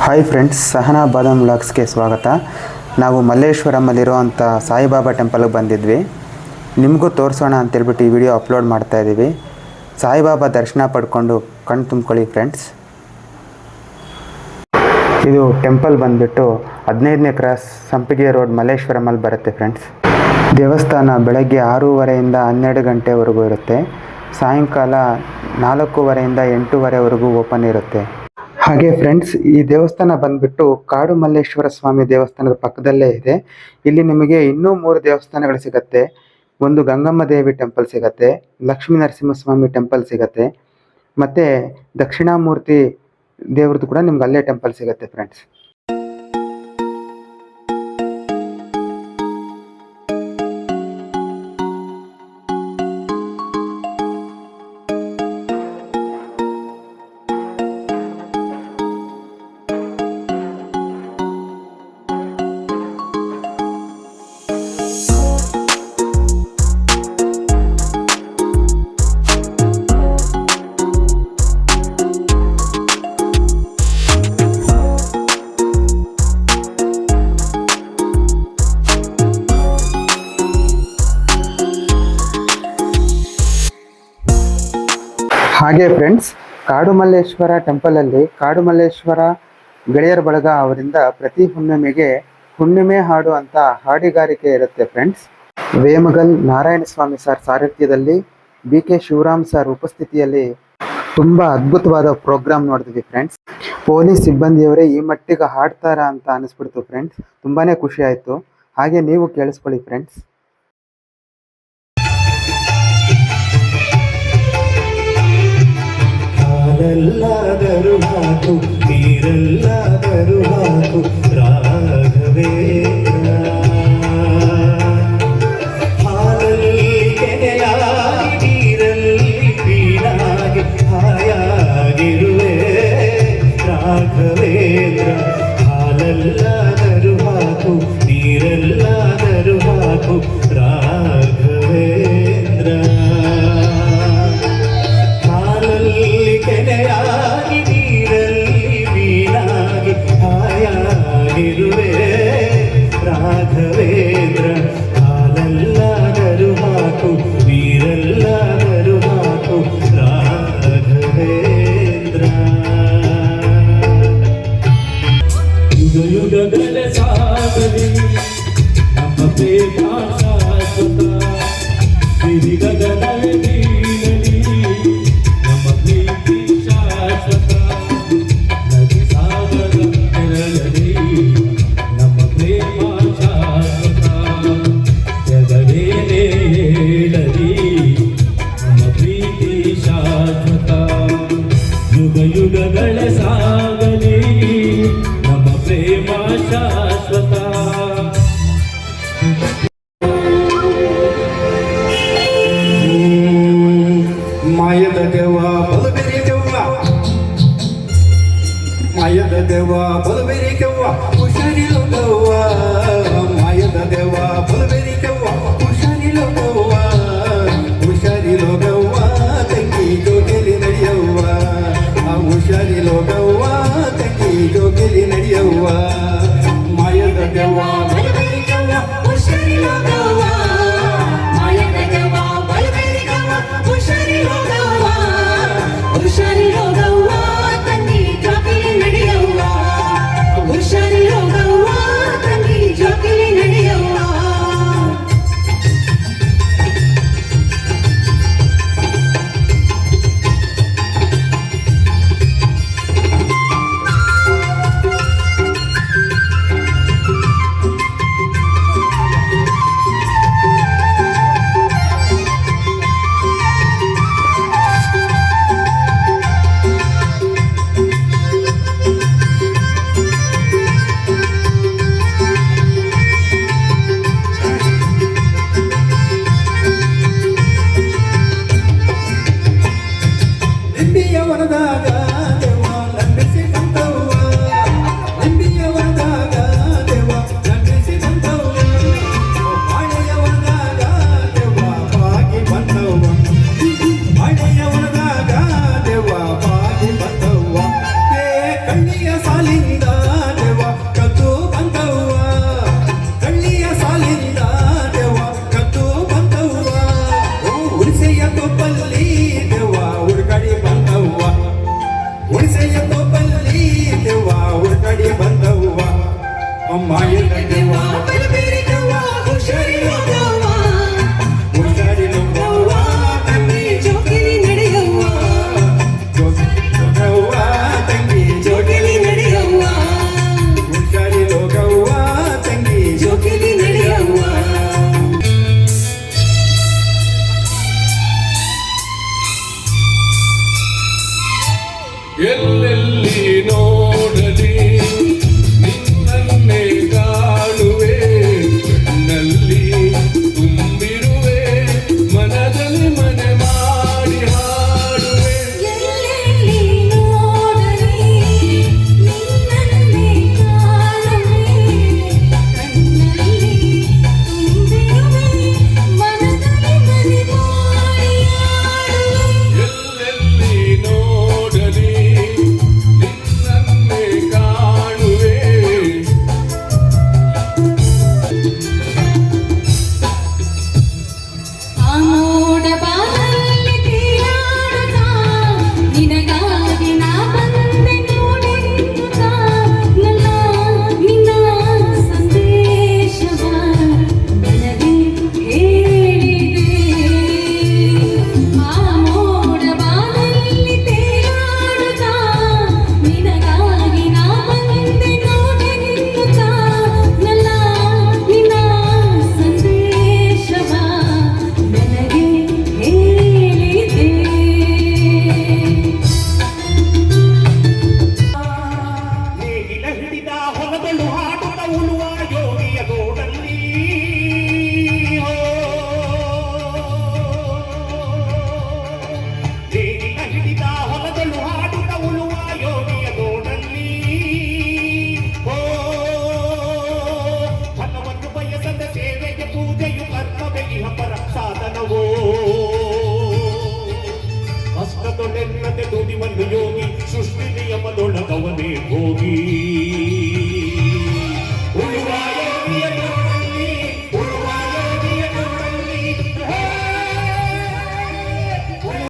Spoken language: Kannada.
ಹಾಯ್ ಫ್ರೆಂಡ್ಸ್, ಸಹನಾ ಬಾದಾಮ್ ವ್ಲಾಗ್ಸ್ಗೆ ಸ್ವಾಗತ. ನಾವು ಮಲ್ಲೇಶ್ವರಮಲ್ಲಿರುವಂಥ ಸಾಯಿಬಾಬಾ ಟೆಂಪಲ್ಗೆ ಬಂದಿದ್ವಿ. ನಿಮಗೂ ತೋರಿಸೋಣ ಅಂತೇಳ್ಬಿಟ್ಟು ಈ ವಿಡಿಯೋ ಅಪ್ಲೋಡ್ ಮಾಡ್ತಾಯಿದ್ದೀವಿ. ಸಾಯಿಬಾಬಾ ದರ್ಶನ ಪಡ್ಕೊಂಡು ಕಣ್ಣು ತುಂಬ್ಕೊಳ್ಳಿ ಫ್ರೆಂಡ್ಸ್. ಇದು ಟೆಂಪಲ್ ಬಂದುಬಿಟ್ಟು 15ನೇ ಕ್ರಾಸ್ ಸಂಪಿಗೆ ರೋಡ್ ಮಲ್ಲೇಶ್ವರಮಲ್ಲಿ ಬರುತ್ತೆ ಫ್ರೆಂಡ್ಸ್. ದೇವಸ್ಥಾನ ಬೆಳಗ್ಗೆ 6:30 12 ಗಂಟೆವರೆಗೂ ಇರುತ್ತೆ. ಸಾಯಂಕಾಲ 4:15 8:00ವರೆಗೂ ಓಪನ್ ಇರುತ್ತೆ. ಹಾಗೆ ಫ್ರೆಂಡ್ಸ್, ಈ ದೇವಸ್ಥಾನ ಬಂದುಬಿಟ್ಟು ಕಾಡು ಮಲ್ಲೇಶ್ವರ ಸ್ವಾಮಿ ದೇವಸ್ಥಾನದ ಪಕ್ಕದಲ್ಲೇ ಇದೆ. ಇಲ್ಲಿ ನಿಮಗೆ ಇನ್ನೂ 3 ದೇವಸ್ಥಾನಗಳು ಸಿಗುತ್ತೆ. ಒಂದು ಗಂಗಮ್ಮ ದೇವಿ ಟೆಂಪಲ್ ಸಿಗುತ್ತೆ, ಲಕ್ಷ್ಮೀ ನರಸಿಂಹಸ್ವಾಮಿ ಟೆಂಪಲ್ ಸಿಗುತ್ತೆ, ಮತ್ತು ದಕ್ಷಿಣಾಮೂರ್ತಿ ದೇವ್ರದ್ದು ಕೂಡ ನಿಮ್ಗೆ ಅಲ್ಲೇ ಟೆಂಪಲ್ ಸಿಗುತ್ತೆ ಫ್ರೆಂಡ್ಸ್. ಹಾಗೆ ಫ್ರೆಂಡ್ಸ್, ಕಾಡು ಮಲ್ಲೇಶ್ವರ ಟೆಂಪಲಲ್ಲಿ ಕಾಡು ಮಲ್ಲೇಶ್ವರ ಗೆಳೆಯರ ಬಳಗ ಅವರಿಂದ ಪ್ರತಿ ಹುಣ್ಣಿಮೆಗೆ ಹುಣ್ಣಿಮೆ ಹಾಡು ಅಂತ ಹಾಡಿಗಾರಿಕೆ ಇರುತ್ತೆ ಫ್ರೆಂಡ್ಸ್. ವೇಮಗಲ್ ನಾರಾಯಣ ಸ್ವಾಮಿ ಸರ್ ಸಾರಥ್ಯದಲ್ಲಿ BK ಶಿವರಾಮ್ ಸರ್ ಉಪಸ್ಥಿತಿಯಲ್ಲಿ ತುಂಬ ಅದ್ಭುತವಾದ ಪ್ರೋಗ್ರಾಮ್ ನೋಡಿದ್ವಿ ಫ್ರೆಂಡ್ಸ್. ಪೊಲೀಸ್ ಸಿಬ್ಬಂದಿಯವರೇ ಈ ಮಟ್ಟಿಗೆ ಹಾಡ್ತಾರಾ ಅಂತ ಅನಿಸ್ಬಿಡ್ತು ಫ್ರೆಂಡ್ಸ್. ತುಂಬಾ ಖುಷಿ ಆಯಿತು. ಹಾಗೆ ನೀವು ಕೇಳಿಸ್ಕೊಳ್ಳಿ ಫ್ರೆಂಡ್ಸ್. ಹಾಲಲ್ಲಾದರೂ ಹಾಕು, ನೀರಲ್ಲಾದರೂ ಹಾಕು, ರಾಘವೇಂದ್ರ. ಹಾಲಲ್ಲಿ ಕೆನೆಯಾಗಿ, ನೀರಲ್ಲಿ ಬೀಳಾಗಿ, ಹಾಯಾಗಿರುವೆ ರಾಘವೇಂದ್ರ. ಹಾಲಲ್ಲಾದರೂ ಹಾಕು, ನೀರಲ್ಲಾದರೂ ಹಾಕು, ರಾಘವೇಂದ್ರ. ಕೆನೆಯಾಗಿ, ನೀರಲ್ಲಿ ಮೀನಾಗಿ, ಹಾಯಾಗಿರುವೆ ರಾಘವೇಂದ್ರ. ಹಾಲಲ್ಲಾದರೂ ಹಾಕು, ನೀರಲ್ಲಾದರೂ ಹಾಕು, ರಾಘವೇಂದ್ರ. ಯುಗ ಯುಗಗಳ ಸಾಗಲಿ ನಮ್ಮ ಪ್ರೇಮ ಶಾಶ್ವತ. ಸಿರಿಗಗನವೇ ನೀಡಲಿ ನಮ್ಮ ಪ್ರೀತಿ ಶಾಶ್ವತ. ನದಿ ಸಾಗರ ತೆರಳಲಿ ನಮ್ಮ ಪ್ರೇಮ ಶಾಶ್ವತ. ಜಗವೇನೇ ಹೇಳಲಿ ನಮ್ಮ ಪ್ರೀತಿ ಶಾಶ್ವತ. ಯುಗ ಯುಗಗಳ ಸಾಗಲಿ ನಮ್ಮ ಪ್ರೇಮ ಶಾಶ್ವತ. ಮಾಯದ ದೆವ್ವ ಬಲಬೇರಿ ದೆವ್ವ, ಮಾಯದ ದೆವ್ವ ಬಲಬೇರಿ ದೆವ್ವ, ಹುಷಾರಿಲೋ ದೆವ್ವ. ಮಾಯದ ದೆವ್ವ ಬಲಬೇರಿ ದೆವ್ವ, ಹುಷಾರಿಲೋ ದೆವ್ವ. ಹುಷಾರಿಲೋ ದೆವ್ವ, ತಂಗಿ ಜೋಗಿಲಿ ನಡೆಯವ್ವ. ಹುಷಾರಿಲೋ ದೆವ್ವ, ತಂಗಿ ಜೋಗಿಲಿ ನಡೆಯವ್ವ. ಮಾಯದ ದೆವ್ವ ಬಲಬೇರಿ ದೆವ್ವ, ಹುಷಾರಿಲೋ ದೆವ್ವ. ಮಾಯದ ದೆವ್ವ ಬಲಬೇರಿ ದೆವ್ವ, ಹುಷಾರಿಲೋ ದೆವ್ವ. ಹುಷಾರಿಲೋ ದೆವ್ವ, ತಂಗಿ ಜೋಗಿಲಿ ನಡೆಯವ್ವ. ಹುಷಾರಿಲೋ ದೆವ್ವ, ತಂಗಿ ಜೋಗಿಲಿ ನಡೆಯವ್ವ. ಸಾಲಿಂದ ದೇವ ಕದ್ದು ಬಂದವ್ವ ಕಳ್ಳಿಯ ಸಾಲಿಂದ ದೇವ ಕದ್ದು ಬಂದವ್ವ ಉಳಿಸೆಯ ತೊಪ್ಪಲ್ಲಿ ದೇವ ಹುಡುಗಡಿ ಬಂದವ್ವ ಉಳಿಸೆಯ ತೊಪ್ಪಲ್ಲಿ ದೇವ ಹುಡುಗಡಿ ಬಂದವ್ವ ಮಾಯದ ದೇವ ಬಲಬೇರಿ ದೇವ ಹುಷಾರಿರೋ ದೇವ ಹುಷಾರಿರೋ ದೇವ ತಂಗಿ ಜೋಗಿಲಿ ನಡೆಯವ್ವ ಜೋಗವ್ವ ತಂಗಿ ಜೋಗಿಲಿ ನಡೆಯವ್ವ ಹುಷಾರಿರೋ ಗವ್ವ ತಂಗಿ ಜೋಗಿಲಿ ನಡೆಯವ್ವ ಎಲ್ಲೆಲ್ಲಿ ನೋಡಲಿ ನಿನ್ನನ್ನೇ ಕಾಣುವೆ ಕಣ್ಣಲ್ಲಿ ತುಂಬಿರುವೆ ಮನದಲ್ಲಿ ಮನೆ ಮಾಡಿ ಹಾಡುವೆ ಎಲ್ಲೆಲ್ಲಿ ನೋಡಲಿ ನಿನ್ನನ್ನೇ ಕಾಣುವೆ ಕಣ್ಣಲ್ಲಿ ತುಂಬಿರುವೆ ಮನದಲ್ಲಿ ಮನೆ ಮಾಡಿ ಹಾಡುವೆ ಎಲ್ಲೆಲ್ಲಿ ನೋಡಲಿ ನಿನ್ನನ್ನೇ ಕಾಣುವೆ ಆ ಮೋಡ ಬಾನಲ್ಲಿ ತೇಲಾಡುತ್ತಾ ನಿನಗಾಗಿ ನಾ ಬಂದೆ ನೋಡೆಂದುತ್ತಾ ನನ್ನ ನಿನ್ನ ಸಂದೇಶವ ನನಗೆ ಹೇಳಿದೆ ಆ ಮೋಡ ಬಾನಲ್ಲಿ ತೇಲಾಡುತ್ತಾ ನಿನಗಾಗಿ ನಾ ಬಂದೆ ನೋಡೆಂದುತ್ತಾ ನನ್ನ ನಿನ್ನ ಸಂದೇಶವ ನನಗೆ ಹೇಳಿದೆ ನೇಗಿಲ ಹಿಡಿದ ಹೊಲದಳು ಹಾಡುತ್ತ ಉಳುವ ಯೋಗಿಯ ಗೋಡಲ್ಲಿ ನೇಗಿಲ ಹಿಡಿದ ಹೊಲದಳು ಹಾಡುತ್ತ ಉಳುವ ಯೋಗಿಯ ಗೋಡಲ್ಲಿ ಫಲವನ್ನು ಬಯಸದ ಸೇವೆಗೆ ಪೂಜೆಯು ಕರ್ತವ್ಯ ಇಹಪರ ಸಾಧನವೋ ಕಷ್ಟದೊಳೆನ್ನದೆ ದುಡಿವನ್ನು ಯೋಗಿ ಸೃಷ್ಟಿ ನಿಯಮದೊಳಗವನೇ ಹೋಗಿ